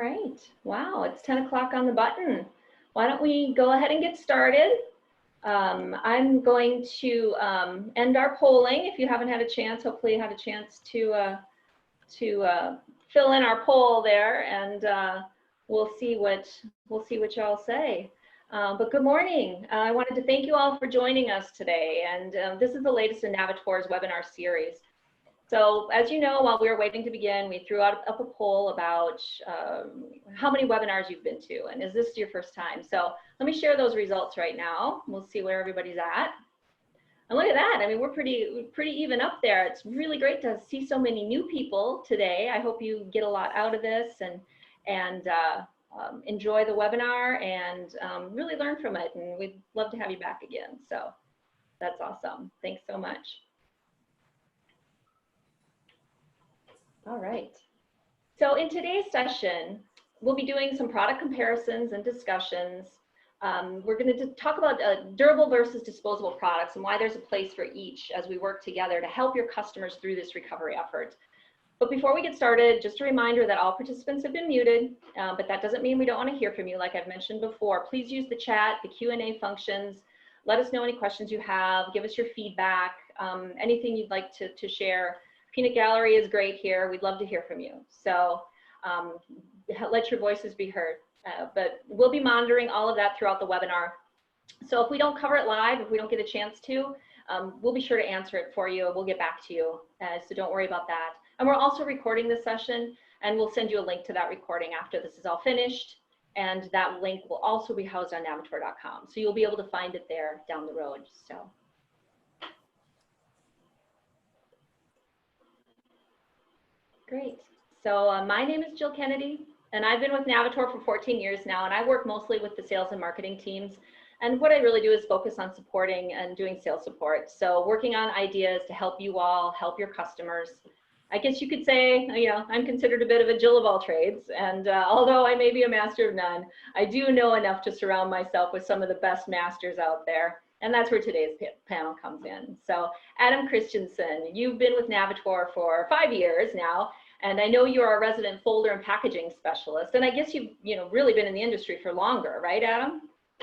Right. Wow, it's 10 o'clock on the button. Why don't we go ahead and get started? I'm going to end our polling. If you haven't had a chance, hopefully you had a chance to fill in our poll there, and we'll see what y'all say. But good morning. I wanted to thank you all for joining us today, and this is the latest in Navitor's webinar series. So as you know, while we were waiting to begin, we threw up a poll about how many webinars you've been to, and is this your first time? So let me share those results right now. We'll see where everybody's at. And look at that. I mean, we're pretty even up there. It's really great to see so many new people today. I hope you get a lot out of this and enjoy the webinar and really learn from it. And we'd love to have you back again. So that's awesome. Thanks so much. All right. So in today's session, we'll be doing some product comparisons and discussions. We're going to talk about durable versus disposable products and why there's a place for each as we work together to help your customers through this recovery effort. But before we get started, just a reminder that all participants have been muted, but that doesn't mean we don't want to hear from you. Like I've mentioned before, please use the chat, the Q&A functions. Let us know any questions you have. Give us your feedback, anything you'd like to share. Peanut Gallery is great here. We'd love to hear from you. So let your voices be heard. But we'll be monitoring all of that throughout the webinar. So if we don't cover it live, if we don't get a chance to, we'll be sure to answer it for you. We'll get back to you. So don't worry about that. And we're also recording this session, and we'll send you a link to that recording after this is all finished. And that link will also be housed on Navitor.com. So you'll be able to find it there down the road. So. Great. So my name is Jill Kennedy, and I've been with Navitor for 14 years now, and I work mostly with the sales and marketing teams. And what I really do is focus on supporting and doing sales support. So working on ideas to help you all, help your customers. I guess you could say, you know, I'm considered a bit of a Jill of all trades. And although I may be a master of none, I do know enough to surround myself with some of the best masters out there. And that's where today's panel comes in. So Adam Christensen, you've been with Navitor for 5 years now, and I know you're a resident folder and packaging specialist. And I guess you've really been in the industry for longer, right, Adam?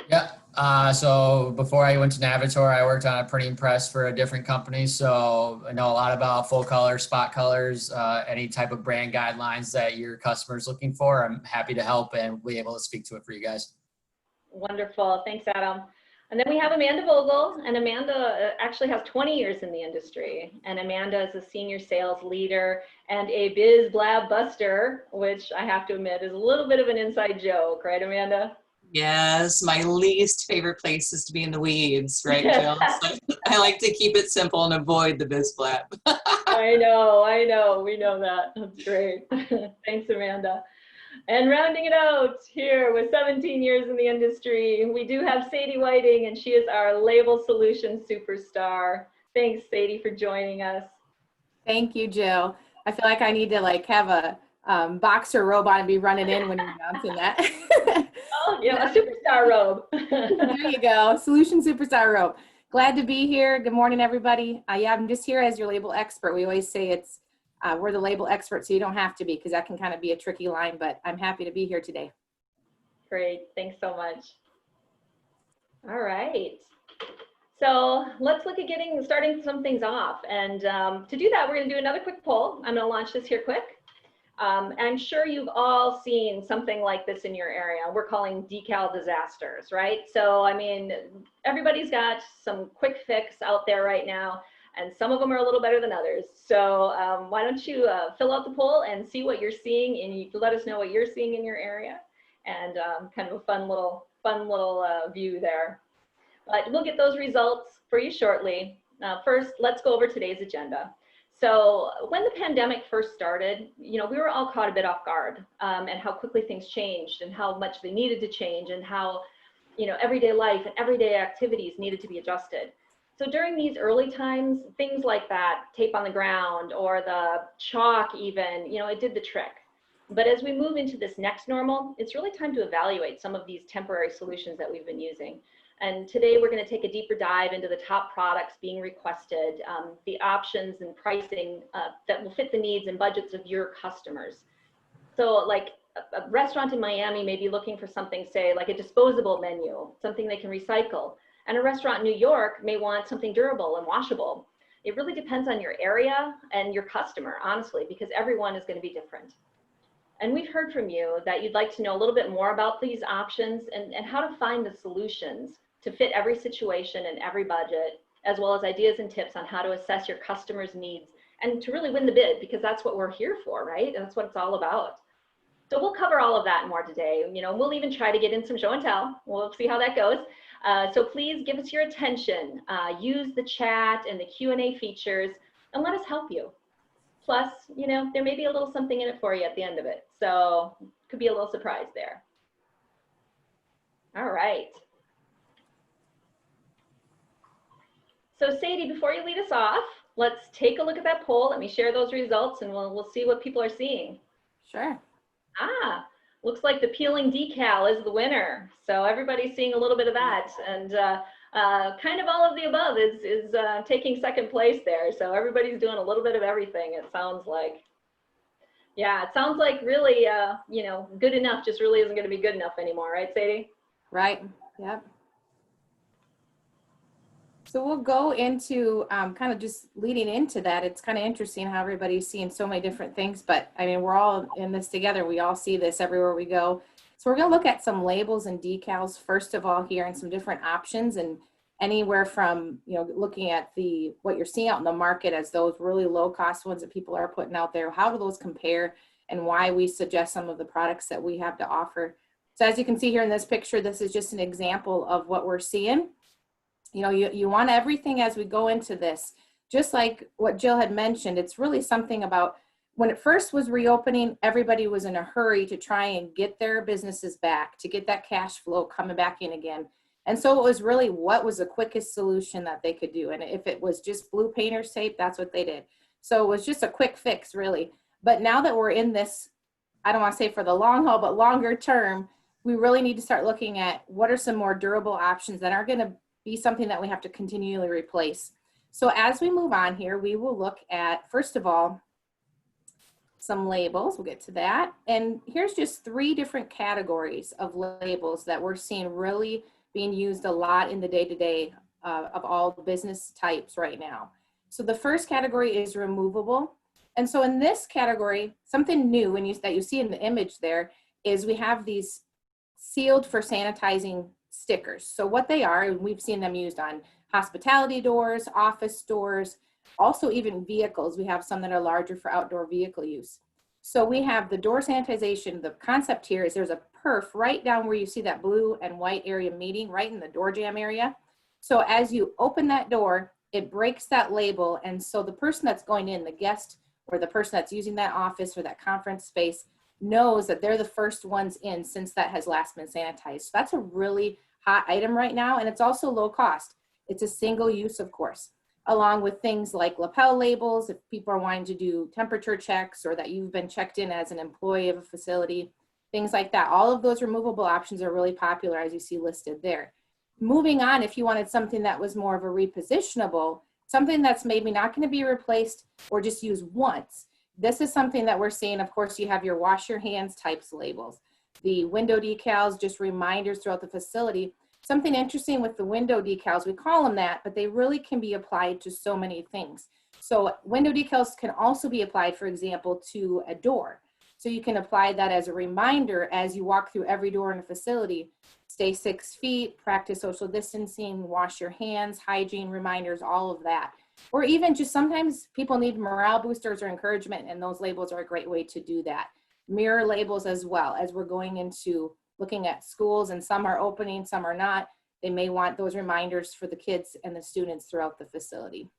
Yeah. So before I went to Navitor, I worked on a printing press for a different company. So I know a lot about full color, spot colors, any type of brand guidelines that your customer's looking for. I'm happy to help and be able to speak to it for you guys. Wonderful. Thanks, Adam. And then we have Amanda Vogel, and Amanda actually has 20 years in the industry. And Amanda is a senior sales leader and a biz blab buster, which I have to admit is a little bit of an inside joke, right, Amanda? Yes, my least favorite place is to be in the weeds, right, Jill? So I like to keep it simple and avoid the biz blab. I know, we know that. That's great. Thanks, Amanda. And rounding it out here with 17 years in the industry, we do have Sadie Whiting, and she is our label solution superstar. Thanks, Sadie, for joining us. Thank you, Jill. I feel like I need to have a boxer robot and be running in when you're announcing that. Oh, yeah, a superstar robe. There you go, solution superstar robe. Glad to be here. Good morning, everybody. Yeah, I'm just here as your label expert. We always say it's we're the label expert, so you don't have to be, because that can kind of be a tricky line, but I'm happy to be here today. Great, thanks so much. All right, so let's look at starting some things off. And to do that, we're gonna do another quick poll. I'm gonna launch this here quick. I'm sure you've all seen something like this in your area. We're calling decal disasters, right? So, I mean, everybody's got some quick fix out there right now, and some of them are a little better than others. So why don't you fill out the poll and see what you're seeing, and you can let us know what you're seeing in your area, and kind of a fun little view there. But we'll get those results for you shortly. First, let's go over today's agenda. So when the pandemic first started, we were all caught a bit off guard, and how quickly things changed and how much they needed to change, and how, everyday life and everyday activities needed to be adjusted. So during these early times, things like that, tape on the ground or the chalk even, it did the trick. But as we move into this next normal, it's really time to evaluate some of these temporary solutions that we've been using. And today we're going to take a deeper dive into the top products being requested, the options and pricing that will fit the needs and budgets of your customers. So like a restaurant in Miami may be looking for something, say, like a disposable menu, something they can recycle. And a restaurant in New York may want something durable and washable. It really depends on your area and your customer, honestly, because everyone is going to be different. And we've heard from you that you'd like to know a little bit more about these options and how to find the solutions to fit every situation and every budget, as well as ideas and tips on how to assess your customers' needs and to really win the bid, because that's what we're here for, right? And that's what it's all about. So we'll cover all of that and more today. You know, we'll even try to get in some show and tell. We'll see how that goes. So please give us your attention. Use the chat and the Q&A features and let us help you. Plus, you know, there may be a little something in it for you at the end of it. So could be a little surprise there. All right. So Sadie, before you lead us off, let's take a look at that poll. Let me share those results and we'll see what people are seeing. Sure. Looks like the peeling decal is the winner. So everybody's seeing a little bit of that, and kind of all of the above is taking second place there. So everybody's doing a little bit of everything, it sounds like. Yeah, it sounds like really, you know, good enough just really isn't going to be good enough anymore, right, Sadie? Right. Yep. So we'll go into kind of just leading into that. It's kind of interesting how everybody's seeing so many different things, but I mean, we're all in this together. We all see this everywhere we go. So we're going to look at some labels and decals first of all here and some different options, and anywhere from, you know, looking at what you're seeing out in the market as those really low cost ones that people are putting out there. How do those compare and why we suggest some of the products that we have to offer. So as you can see here in this picture, this is just an example of what we're seeing. You know, you want everything as we go into this, just like what Jill had mentioned. It's really something about when it first was reopening, everybody was in a hurry to try and get their businesses back, to get that cash flow coming back in again. And so it was really what was the quickest solution that they could do. And if it was just blue painter's tape, that's what they did. So it was just a quick fix, really. But now that we're in this, I don't want to say for the long haul, but longer term, we really need to start looking at what are some more durable options that aren't going to be something that we have to continually replace. So as we move on here, we will look at, first of all, some labels. We'll get to that. And here's just 3 different categories of labels that we're seeing really being used a lot in the day-to-day of all business types right now. So the first category is removable. And so in this category, something new that you see in the image there is we have these sealed for sanitizing stickers. So what they are, and we've seen them used on hospitality doors, office doors, also even vehicles. We have some that are larger for outdoor vehicle use. So we have the door sanitization. The concept here is there's a perf right down where you see that blue and white area meeting, right in the door jamb area. So as you open that door, it breaks that label. And so the person that's going in, the guest or the person that's using that office or that conference space, knows that they're the first ones in since that has last been sanitized. So that's a really hot item right now, and it's also low cost. It's a single use, of course, along with things like lapel labels if people are wanting to do temperature checks or that you've been checked in as an employee of a facility, things like that. All of those removable options are really popular as you see listed there. Moving on, if you wanted something that was more of a repositionable, something that's maybe not going to be replaced or just used once, this is something that we're seeing. Of course, you have your wash your hands types labels, the window decals, just reminders throughout the facility. Something interesting with the window decals, we call them that, but they really can be applied to so many things. So window decals can also be applied, for example, to a door. So you can apply that as a reminder as you walk through every door in a facility. Stay 6 feet, practice social distancing, wash your hands, hygiene reminders, all of that. Or even just sometimes people need morale boosters or encouragement, and those labels are a great way to do that. Mirror labels as well, as we're going into looking at schools, and some are opening, some are not. They may want those reminders for the kids and the students throughout the facility.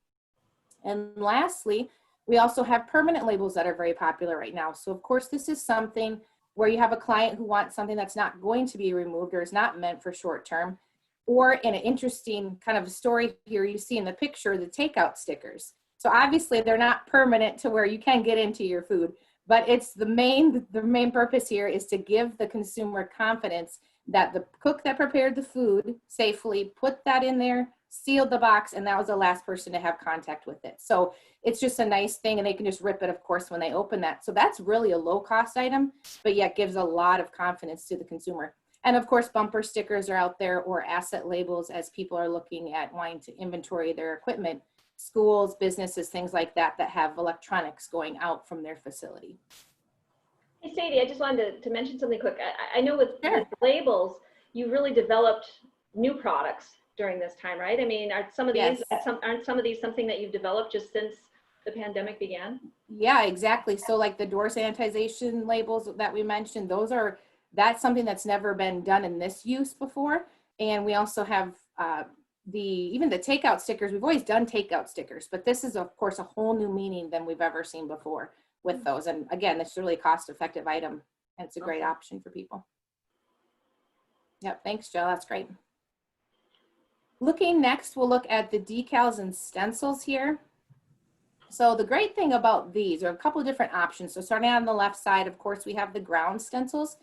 And lastly, we also have permanent labels that are very popular right now. So of course, this is something where you have a client who wants something that's not going to be removed or is not meant for short term. Or in an interesting kind of story here, you see in the picture, the takeout stickers. So obviously they're not permanent to where you can get into your food, but it's the main purpose here is to give the consumer confidence that the cook that prepared the food safely put that in there sealed the box, and that was the last person to have contact with it. So it's just a nice thing, and they can just rip it, of course, when they open that. So that's really a low cost item, but yet gives a lot of confidence to the consumer. And of course, bumper stickers are out there, or asset labels, as people are looking at wanting to inventory their equipment. Schools, businesses, things like that, that have electronics going out from their facility. Hey, Sadie, I just wanted to mention something quick. I know with Sure. labels, you really developed new products during this time, right? I mean, are some of these, Yes. aren't some of these something that you've developed just since the pandemic began? Yeah, exactly. So like the door sanitization labels that we mentioned, that's something that's never been done in this use before. And we also have even the takeout stickers. We've always done takeout stickers, but this is of course a whole new meaning than we've ever seen before with those. And again, it's really a cost-effective item, and it's a great option for people. Yep, thanks, Jill. That's great. Looking next, we'll look at the decals and stencils here. So the great thing about these are a couple of different options. So starting on the left side, of course, we have the ground stencils.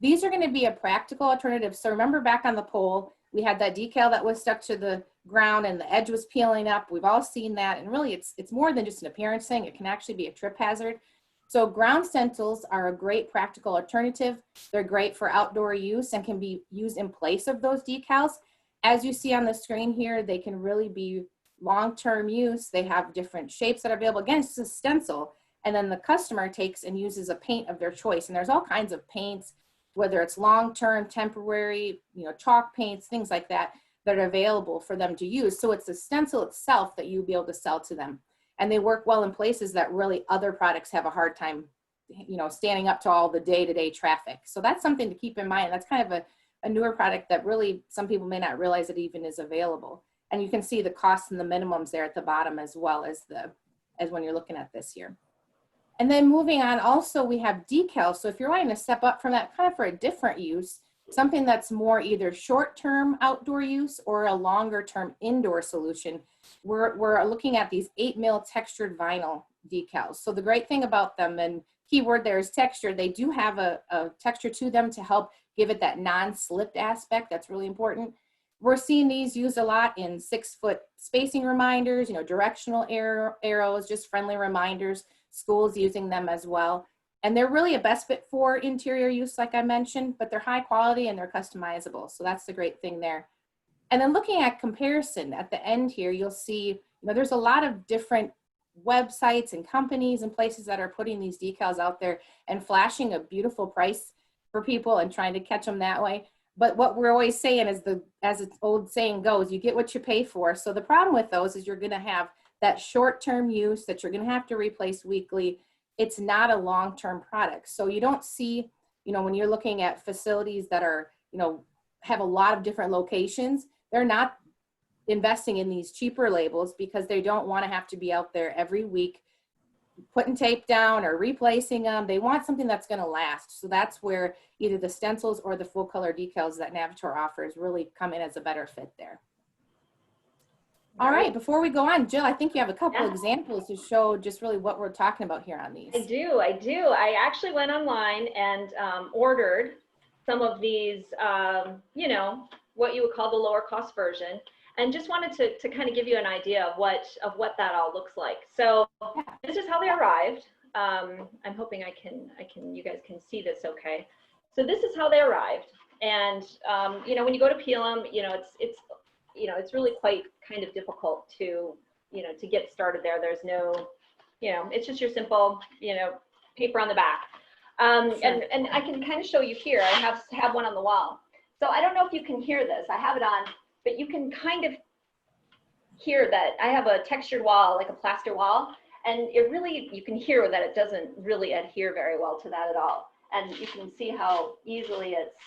These are going to be a practical alternative. So remember back on the pole, we had that decal that was stuck to the ground and the edge was peeling up. We've all seen that. And really it's more than just an appearance thing. It can actually be a trip hazard. So ground stencils are a great practical alternative. They're great for outdoor use and can be used in place of those decals. As you see on the screen here, they can really be long-term use. They have different shapes that are available. Again, it's a stencil, and then the customer takes and uses a paint of their choice. And there's all kinds of paints, whether it's long-term, temporary, chalk paints, things like that, that are available for them to use. So it's the stencil itself that you'll be able to sell to them. And they work well in places that really other products have a hard time, standing up to all the day-to-day traffic. So that's something to keep in mind. That's kind of a newer product that really some people may not realize it even is available. And you can see the costs and the minimums there at the bottom, as well as when you're looking at this here. And then moving on, also we have decals. So if you're wanting to step up from that kind of for a different use, something that's more either short-term outdoor use or a longer-term indoor solution, we're looking at these 8mm textured vinyl decals. So the great thing about them, and keyword there is texture, they do have a texture to them to help give it that non-slipped aspect. That's really important. We're seeing these used a lot in 6-foot spacing reminders, directional arrows, just friendly reminders, schools using them as well. And they're really a best fit for interior use, like I mentioned, but they're high quality and they're customizable. So that's the great thing there. And then looking at comparison at the end here, you'll see, there's a lot of different websites and companies and places that are putting these decals out there and flashing a beautiful price for people and trying to catch them that way. But what we're always saying is, as the old saying goes, you get what you pay for. So the problem with those is you're going to have that short-term use that you're going to have to replace weekly. It's not a long-term product. So you don't see, when you're looking at facilities that are, have a lot of different locations, they're not investing in these cheaper labels because they don't want to have to be out there every week putting tape down or replacing them. They want something that's going to last. So that's where either the stencils or the full color decals that Navitor offers really come in as a better fit there. All right, before we go on, Jill, I think you have a couple examples to show just really what we're talking about here on these. I do. I actually went online and ordered some of these, what you would call the lower cost version, and just wanted to kind of give you an idea of what that all looks like. So this is how they arrived. I'm hoping you guys can see this okay. So this is how they arrived. And, when you go to peel them, it's really quite kind of difficult to get started there. There's no, it's just your simple, paper on the back. And I can kind of show you here. I have one on the wall. So I don't know if you can hear this. I have it on, but you can kind of hear that I have a textured wall, like a plaster wall, and you can hear that it doesn't really adhere very well to that at all. And you can see how easily it's,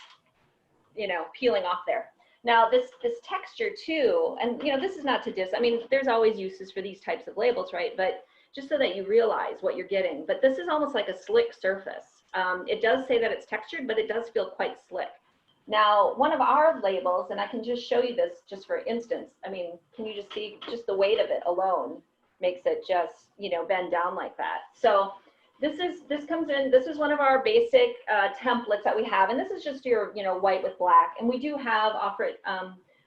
peeling off there. Now this texture too, and this is not to diss, I mean, there's always uses for these types of labels, right? But just so that you realize what you're getting, but this is almost like a slick surface. It does say that it's textured, but it does feel quite slick. Now, one of our labels, and I can just show you this just for instance, I mean, can you just see just the weight of it alone makes it just, bend down like that. So this comes in, this is one of our basic templates that we have, and this is just your, white with black. And we do offer it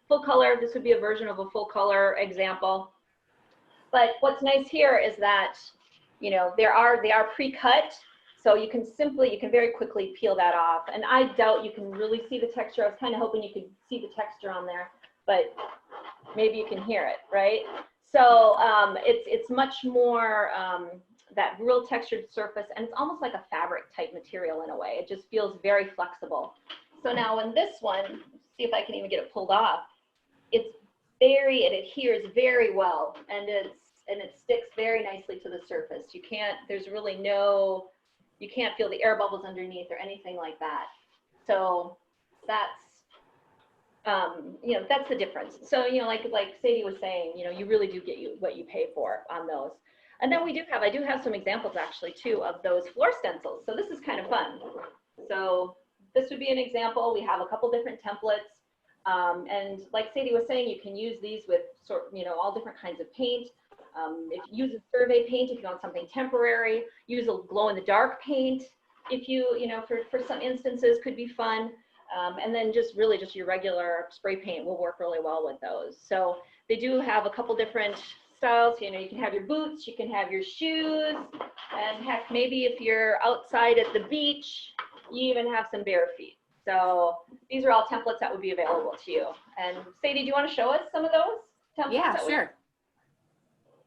full color. This would be a version of a full color example. But what's nice here is that, you know, they are pre-cut, so you can very quickly peel that off. And I doubt you can really see the texture. I was kind of hoping you could see the texture on there, but maybe you can hear it, right? So it's much more that real textured surface, and it's almost like a fabric type material in a way. It just feels very flexible. So now in this one, see if I can even get it pulled off. It adheres very well, and it sticks very nicely to the surface. You can't feel the air bubbles underneath or anything like that. So that's, you know, that's the difference. So, you know, like Sadie was saying, you know, you really do get what you pay for on those. And then I do have some examples actually too of those floor stencils. So this is kind of fun. So this would be an example. We have a couple different templates. And like Sadie was saying, you can use these with all different kinds of paint. If you use a survey paint, if you want something temporary, use a glow in the dark paint. If you know, for some instances could be fun. And then just your regular spray paint will work really well with those. So they do have a couple different styles. You know, you can have your boots, you can have your shoes, and heck, maybe if you're outside at the beach, you even have some bare feet. So these are all templates that would be available to you. And Sadie, do you want to show us some of those templates? Yeah, sure.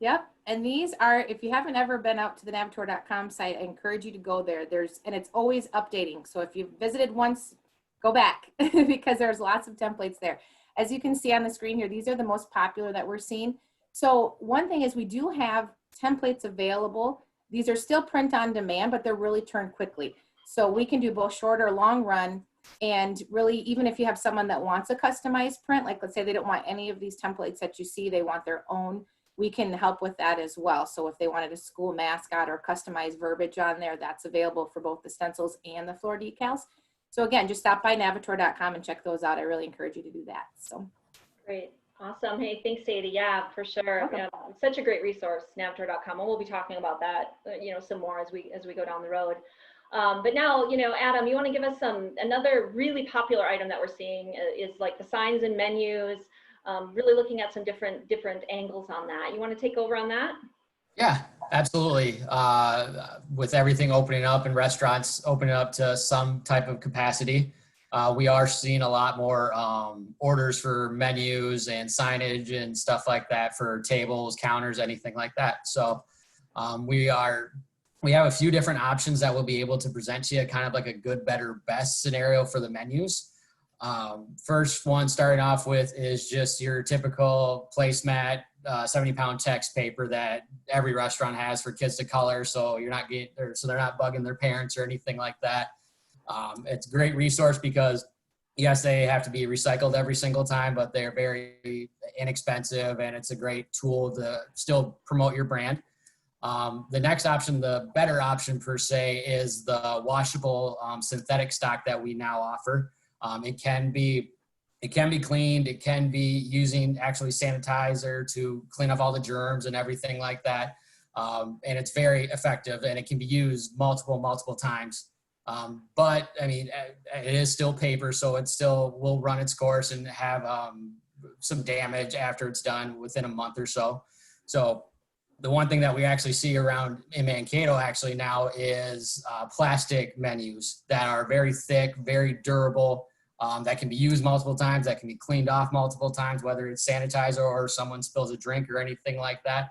Yep. And these are, if you haven't ever been out to the Navitor.com site, I encourage you to go there. And it's always updating. So if you've visited once, go back because there's lots of templates there. As you can see on the screen here, these are the most popular that we're seeing. So one thing is we do have templates available. These are still print on demand, but they're really turned quickly. So we can do both short or long run. And really, even if you have someone that wants a customized print, like let's say they don't want any of these templates that you see, they want their own, we can help with that as well. So if they wanted a school mascot or customized verbiage on there, that's available for both the stencils and the floor decals. So again, just stop by Navitor.com and check those out. I really encourage you to do that. So great. Awesome. Hey, thanks, Sadie. Yeah, for sure. Okay. Yeah, it's such a great resource, Navitor.com. And we'll be talking about that, you know, some more as we go down the road. But now, you know, Adam, you want to give us another really popular item that we're seeing is like the signs and menus, really looking at some different angles on that. You want to take over on that? Yeah, absolutely. With everything opening up and restaurants opening up to some type of capacity, we are seeing a lot more orders for menus and signage and stuff like that for tables, counters, anything like that. So we have a few different options that we'll be able to present to you, kind of like a good, better, best scenario for the menus. First one starting off with is just your typical placemat, 70-pound text paper that every restaurant has for kids to color, so they're not bugging their parents or anything like that. It's a great resource because yes, they have to be recycled every single time, but they're very inexpensive, and it's a great tool to still promote your brand. The next option, the better option per se, is the washable synthetic stock that we now offer. It can be cleaned. It can be using actually sanitizer to clean up all the germs and everything like that. And it's very effective, and it can be used multiple times. But I mean, it is still paper, so it still will run its course and have some damage after it's done within a month or so. So the one thing that we actually see around in Mankato actually now is plastic menus that are very thick, very durable, that can be used multiple times, that can be cleaned off multiple times, whether it's sanitizer or someone spills a drink or anything like that.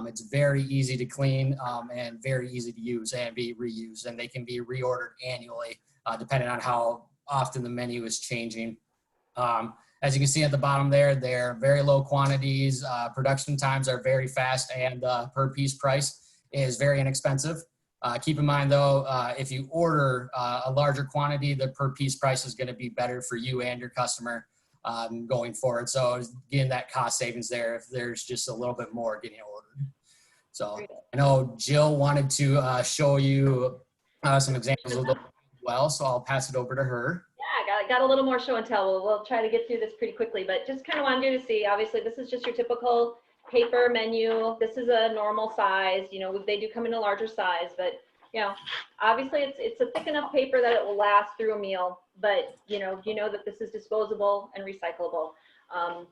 It's very easy to clean and very easy to use and be reused, and they can be reordered annually depending on how often the menu is changing. As you can see at the bottom there, they're very low quantities. Production times are very fast, and per piece price is very inexpensive. Keep in mind though, if you order a larger quantity, the per piece price is going to be better for you and your customer going forward. So getting that cost savings there if there's just a little bit more getting ordered. So I know Jill wanted to show you some examples of those as well, so I'll pass it over to her. Yeah, got a little more show and tell. We'll try to get through this pretty quickly, but just kind of wanted you to see, obviously this is just your typical paper menu. This is a normal size, you know, they do come in a larger size, but you know, obviously it's a thick enough paper that it will last through a meal. but you know that this is disposable and recyclable.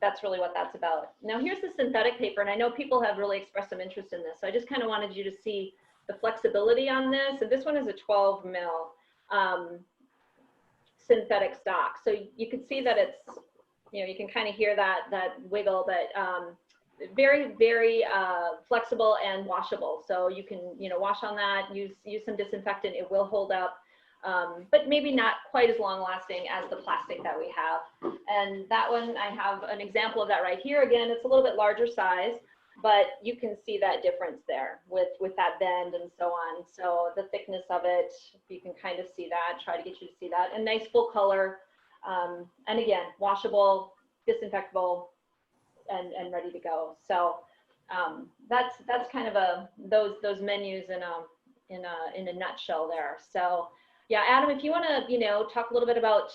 That's really what that's about. Now here's the synthetic paper, and I know people have really expressed some interest in this, so I just kind of wanted you to see the flexibility on this. And this one is a 12 mil synthetic stock, so you can see that it's, you know, you can kind of hear that wiggle, but very, very flexible and washable. So you can, you know, wash on that, use some disinfectant, it will hold up. But maybe not quite as long lasting as the plastic that we have. And that one, I have an example of that right here. Again, it's a little bit larger size, but you can see that difference there with that bend and so on. So the thickness of it, you can kind of see that, try to get you to see that. And nice full color. And again, washable, disinfectable, and ready to go. So that's kind of those menus in a nutshell there. So yeah, Adam, if you want to, you know, talk a little bit about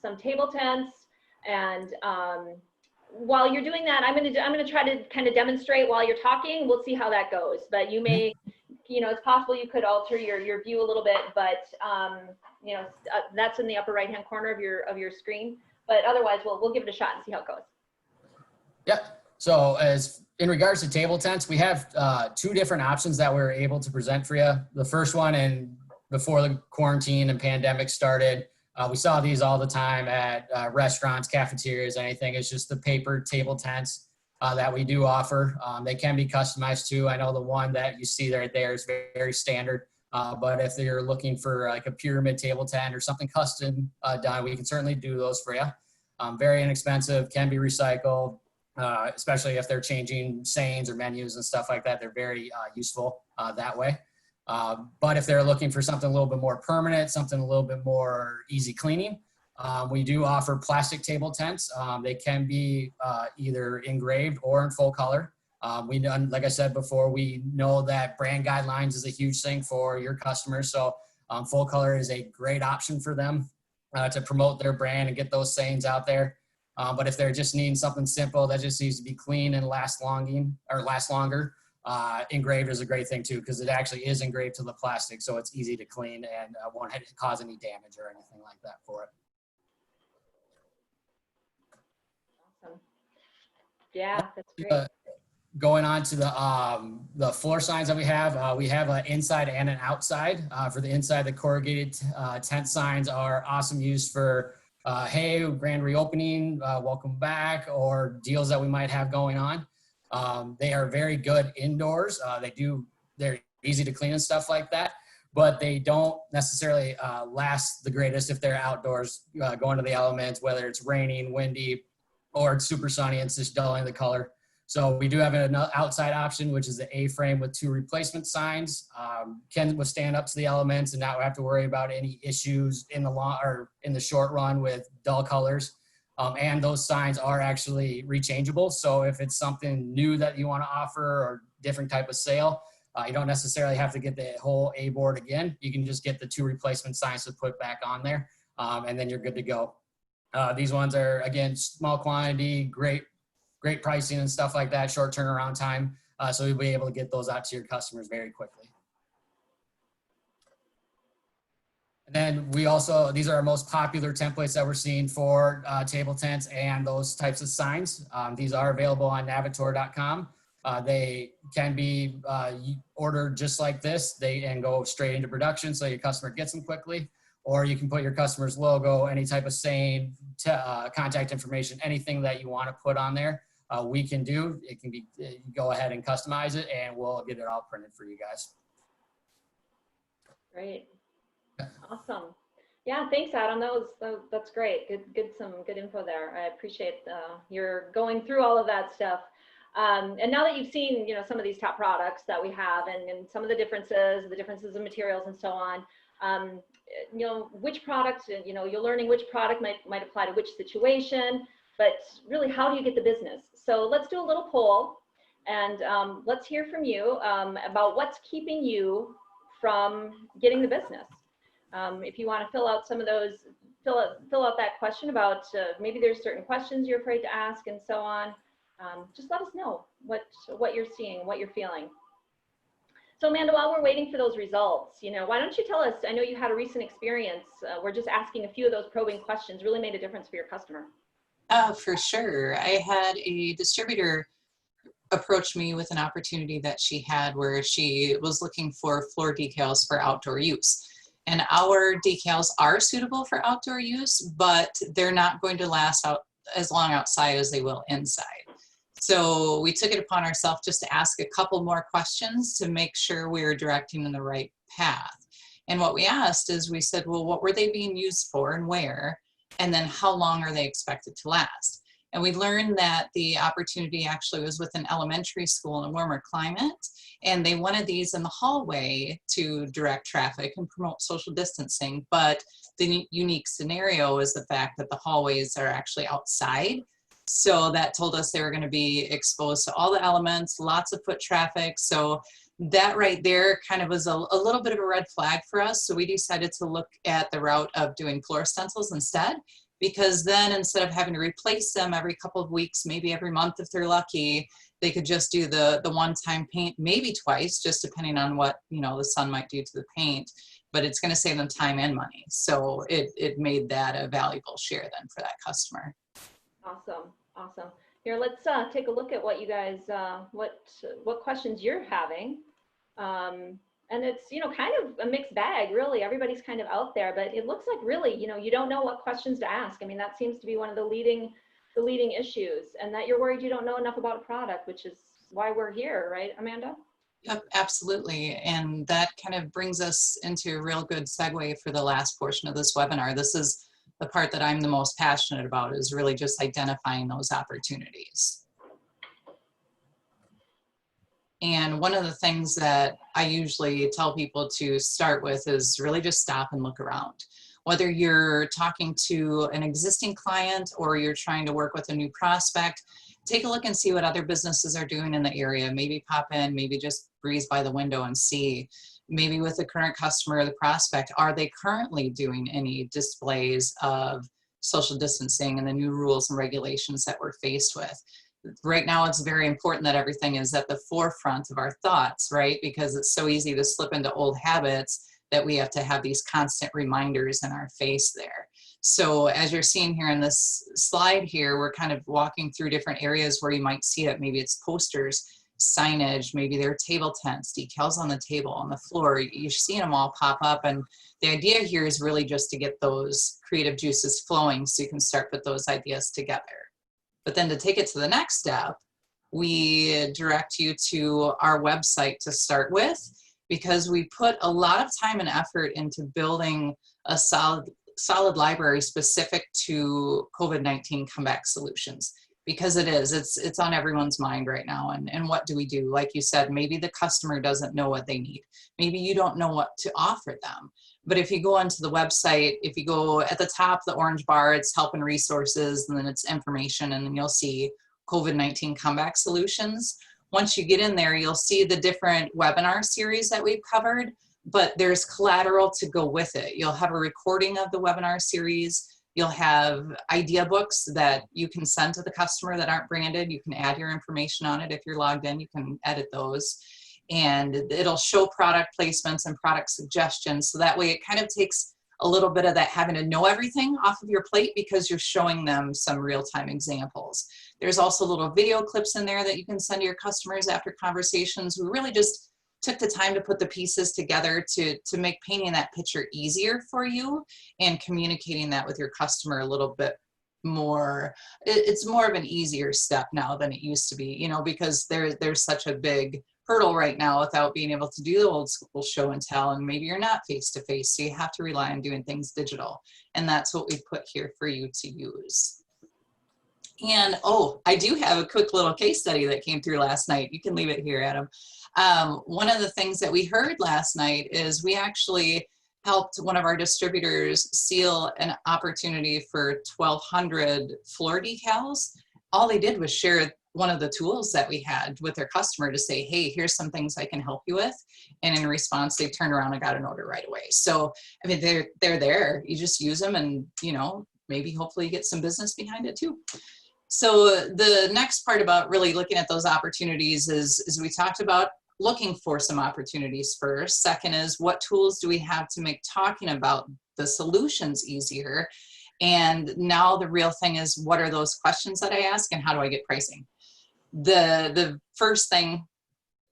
some table tents, and while you're doing that, I'm gonna try to kind of demonstrate while you're talking. We'll see how that goes. But you may, you know, it's possible you could alter your view a little bit, but you know, that's in the upper right hand corner of your screen. But otherwise, we'll give it a shot and see how it goes. Yeah. So as in regards to table tents, we have 2 different options that we're able to present for you. The first one, and before the quarantine and pandemic started, we saw these all the time at restaurants, cafeterias, anything. It's just the paper table tents that we do offer. They can be customized too. I know the one that you see right there is very, very standard. But if you're looking for like a pyramid table tent or something custom done, we can certainly do those for you. Very inexpensive, can be recycled, especially if they're changing sayings or menus and stuff like that. They're very useful that way. But if they're looking for something a little bit more permanent, something a little bit more easy cleaning, we do offer plastic table tents. They can be either engraved or in full color. Like I said before, we know that brand guidelines is a huge thing for your customers. So full color is a great option for them to promote their brand and get those sayings out there. But if they're just needing something simple that just needs to be clean and last longer, engraved is a great thing too, because it actually is engraved to the plastic, so it's easy to clean and won't cause any damage or anything like that for it. Awesome. Yeah, that's great. Going on to the floor signs that we have an inside and an outside. For the inside, the corrugated tent signs are awesome use for hey, grand reopening, welcome back, or deals that we might have going on. They are very good indoors. They're easy to clean and stuff like that, but they don't necessarily last the greatest if they're outdoors, going to the elements, whether it's raining, windy, or it's super sunny and it's just dulling the color. So we do have an outside option, which is the A-frame with 2 replacement signs. Can withstand up to the elements and not have to worry about any issues in the short run with dull colors. And those signs are actually rechangeable. So if it's something new that you want to offer or different type of sale, you don't necessarily have to get the whole A board again. You can just get the 2 replacement signs to put back on there, and then you're good to go. These ones are, again, small quantity, great pricing and stuff like that, short turnaround time. So you'll be able to get those out to your customers very quickly. And then these are our most popular templates that we're seeing for table tents and those types of signs. These are available on Navitor.com. They can be ordered just like this, and go straight into production so your customer gets them quickly. Or you can put your customer's logo, any type of saying, contact information, anything that you want to put on there, we can do. It can be, go ahead and customize it, and we'll get it all printed for you guys. Great. Awesome. Yeah, thanks, Adam. That's great. Some good info there. I appreciate you're going through all of that stuff. And now that you've seen, you know, some of these top products that we have, and some of the differences in materials and so on, you know, which product, you know, you're learning which product might apply to which situation, but really, how do you get the business? So let's do a little poll, and let's hear from you about what's keeping you from getting the business. If you want to fill out some of those, fill out that question about maybe there's certain questions you're afraid to ask and so on. Just let us know what you're seeing, what you're feeling. So Amanda, while we're waiting for those results, why don't you tell us, I know you had a recent experience, we're just asking a few of those probing questions, really made a difference for your customer. For sure. I had a distributor approach me with an opportunity that she had where she was looking for floor decals for outdoor use. And our decals are suitable for outdoor use, but they're not going to last out as long outside as they will inside. So we took it upon ourselves just to ask a couple more questions to make sure we were directing in the right path. And what we asked is, we said, well, what were they being used for and where? And then how long are they expected to last? And we learned that the opportunity actually was with an elementary school in a warmer climate, and they wanted these in the hallway to direct traffic and promote social distancing. But the unique scenario is the fact that the hallways are actually outside. So that told us they were going to be exposed to all the elements, lots of foot traffic. So that right there kind of was a little bit of a red flag for us. So we decided to look at the route of doing floor stencils instead, because then instead of having to replace them every couple of weeks, maybe every month if they're lucky, they could just do the one-time paint, maybe twice, just depending on what the sun might do to the paint. But it's going to save them time and money. So it made that a valuable share then for that customer. Awesome. Here, let's take a look at what you guys, what questions you're having. And it's, kind of a mixed bag, really. Everybody's kind of out there, but it looks like really, you don't know what questions to ask. I mean, that seems to be one of the leading issues, and that you're worried you don't know enough about a product, which is why we're here, right, Amanda? Yep, absolutely. And that kind of brings us into a real good segue for the last portion of this webinar. This is the part that I'm the most passionate about, is really just identifying those opportunities. And one of the things that I usually tell people to start with is really just stop and look around. Whether you're talking to an existing client or you're trying to work with a new prospect, take a look and see what other businesses are doing in the area. Maybe pop in, maybe just breeze by the window and see. Maybe with the current customer or the prospect, are they currently doing any displays of social distancing and the new rules and regulations that we're faced with? Right now, it's very important that everything is at the forefront of our thoughts, right? Because it's so easy to slip into old habits that we have to have these constant reminders in our face there. So as you're seeing here in this slide here, we're kind of walking through different areas where you might see it. Maybe it's posters, signage, maybe they're table tents, decals on the table, on the floor. You're seeing them all pop up. And the idea here is really just to get those creative juices flowing so you can start put those ideas together. But then to take it to the next step, we direct you to our website to start with, because we put a lot of time and effort into building a solid library specific to COVID-19 comeback solutions. Because it's on everyone's mind right now. And what do we do? Like you said, maybe the customer doesn't know what they need. Maybe you don't know what to offer them. But if you go onto the website, if you go at the top, the orange bar, it's help and resources, and then it's information, and then you'll see COVID-19 comeback solutions. Once you get in there, you'll see the different webinar series that we've covered, but there's collateral to go with it. You'll have a recording of the webinar series. You'll have idea books that you can send to the customer that aren't branded. You can add your information on it. If you're logged in, you can edit those. And it'll show product placements and product suggestions. So that way it kind of takes a little bit of that having to know everything off of your plate, because you're showing them some real-time examples. There's also little video clips in there that you can send to your customers after conversations. We really just took the time to put the pieces together to make painting that picture easier for you and communicating that with your customer a little bit more. It's more of an easier step now than it used to be, because there's such a big hurdle right now without being able to do the old school show and tell, and maybe you're not face to face, so you have to rely on doing things digital. And that's what we put here for you to use. And I do have a quick little case study that came through last night. You can leave it here, Adam. One of the things that we heard last night is we actually helped one of our distributors seal an opportunity for 1,200 floor decals. All they did was share one of the tools that we had with their customer to say, hey, here's some things I can help you with. And in response, they turned around and got an order right away. So, I mean, they're there. You just use them and, maybe hopefully you get some business behind it too. So the next part about really looking at those opportunities is we talked about looking for some opportunities first. Second is, what tools do we have to make talking about the solutions easier? And now the real thing is, what are those questions that I ask and how do I get pricing? The first thing,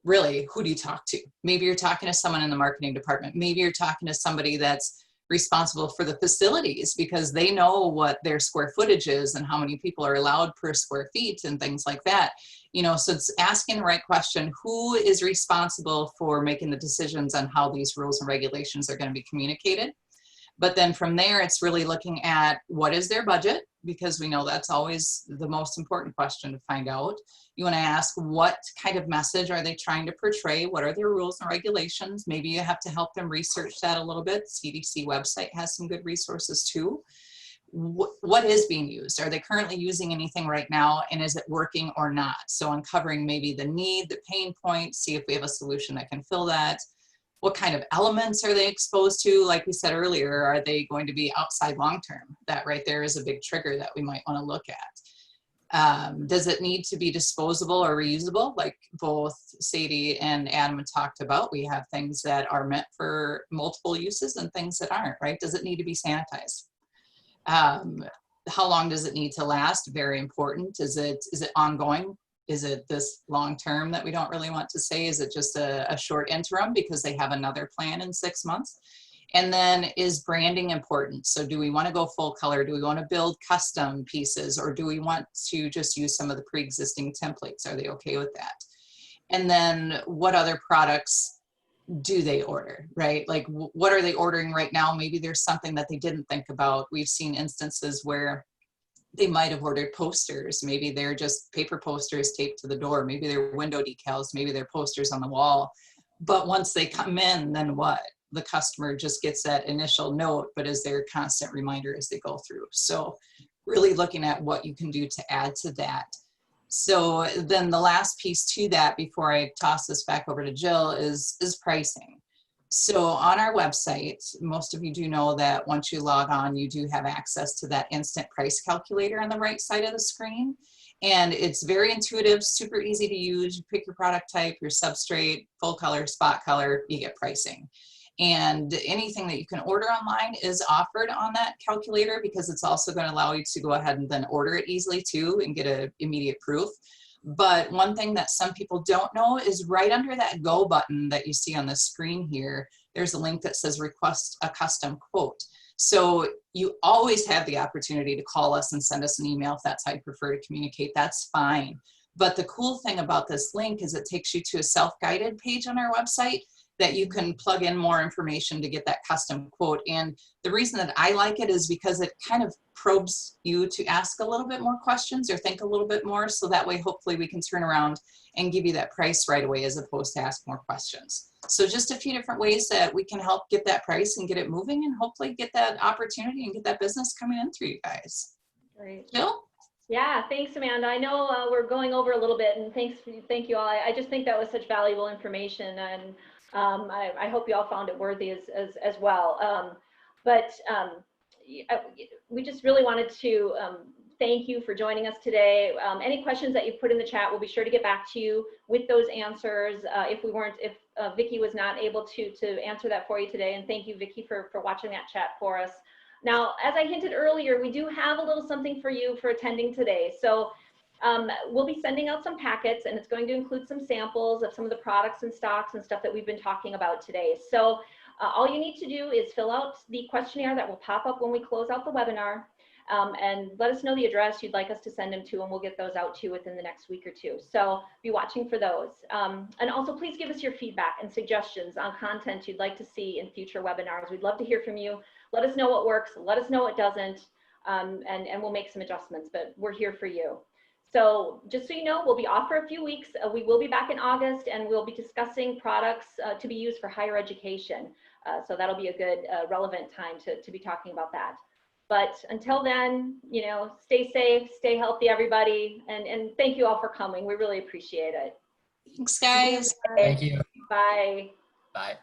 really, who do you talk to? Maybe you're talking to someone in the marketing department. Maybe you're talking to somebody that's responsible for the facilities because they know what their square footage is and how many people are allowed per square feet and things like that. You know, so it's asking the right question. Who is responsible for making the decisions on how these rules and regulations are going to be communicated? But then from there, it's really looking at what is their budget, because we know that's always the most important question to find out. You want to ask, what kind of message are they trying to portray? What are their rules and regulations? Maybe you have to help them research that a little bit. CDC website has some good resources too. What is being used? Are they currently using anything right now, and is it working or not? So uncovering maybe the need, the pain point, see if we have a solution that can fill that. What kind of elements are they exposed to? Like we said earlier, are they going to be outside long-term? That right there is a big trigger that we might want to look at. Does it need to be disposable or reusable? Like both Sadie and Adam talked about, we have things that are meant for multiple uses and things that aren't, right? Does it need to be sanitized? How long does it need to last? Very important. Is it ongoing? Is it this long term that we don't really want to say? Is it just a short interim because they have another plan in 6 months? And then, is branding important? So do we want to go full color? Do we want to build custom pieces, or do we want to just use some of the pre-existing templates? Are they okay with that? And then what other products do they order, right? Like what are they ordering right now? Maybe there's something that they didn't think about. We've seen instances where they might have ordered posters. Maybe they're just paper posters taped to the door. Maybe they're window decals. Maybe they're posters on the wall. But once they come in, then what? The customer just gets that initial note, but is there a constant reminder as they go through? So really looking at what you can do to add to that. So then the last piece to that, before I toss this back over to Jill, is pricing. So on our website, most of you do know that once you log on, you do have access to that instant price calculator on the right side of the screen. And it's very intuitive, super easy to use. You pick your product type, your substrate, full color, spot color, you get pricing. And anything that you can order online is offered on that calculator, because it's also going to allow you to go ahead and then order it easily too and get an immediate proof. But one thing that some people don't know is right under that go button that you see on the screen here, there's a link that says request a custom quote. So you always have the opportunity to call us and send us an email if that's how you prefer to communicate. That's fine. But the cool thing about this link is it takes you to a self-guided page on our website that you can plug in more information to get that custom quote. And the reason that I like it is because it kind of probes you to ask a little bit more questions or think a little bit more. So that way, hopefully we can turn around and give you that price right away, as opposed to ask more questions. So just a few different ways that we can help get that price and get it moving, and hopefully get that opportunity and get that business coming in through you guys. Great. Jill? Yeah, thanks, Amanda. I know we're going over a little bit, and thank you all. I just think that was such valuable information, and I hope you all found it worthy as well. We just really wanted to thank you for joining us today. Any questions that you put in the chat, we'll be sure to get back to you with those answers. If Vicki was not able to answer that for you today, and thank you, Vicki, for watching that chat for us. Now, as I hinted earlier, we do have a little something for you for attending today. So we'll be sending out some packets, and it's going to include some samples of some of the products and stocks and stuff that we've been talking about today. So all you need to do is fill out the questionnaire that will pop up when we close out the webinar, and let us know the address you'd like us to send them to, and we'll get those out to you within the next week or two. So be watching for those. And also, please give us your feedback and suggestions on content you'd like to see in future webinars. We'd love to hear from you. Let us know what works, let us know what doesn't, and we'll make some adjustments, but we're here for you. So just so you know, we'll be off for a few weeks. We will be back in August, and we'll be discussing products to be used for higher education. So that'll be a good, relevant time to be talking about that. But until then, you know, stay safe, stay healthy, everybody. And thank you all for coming. We really appreciate it. Thanks, guys. Thank you. Bye. Bye.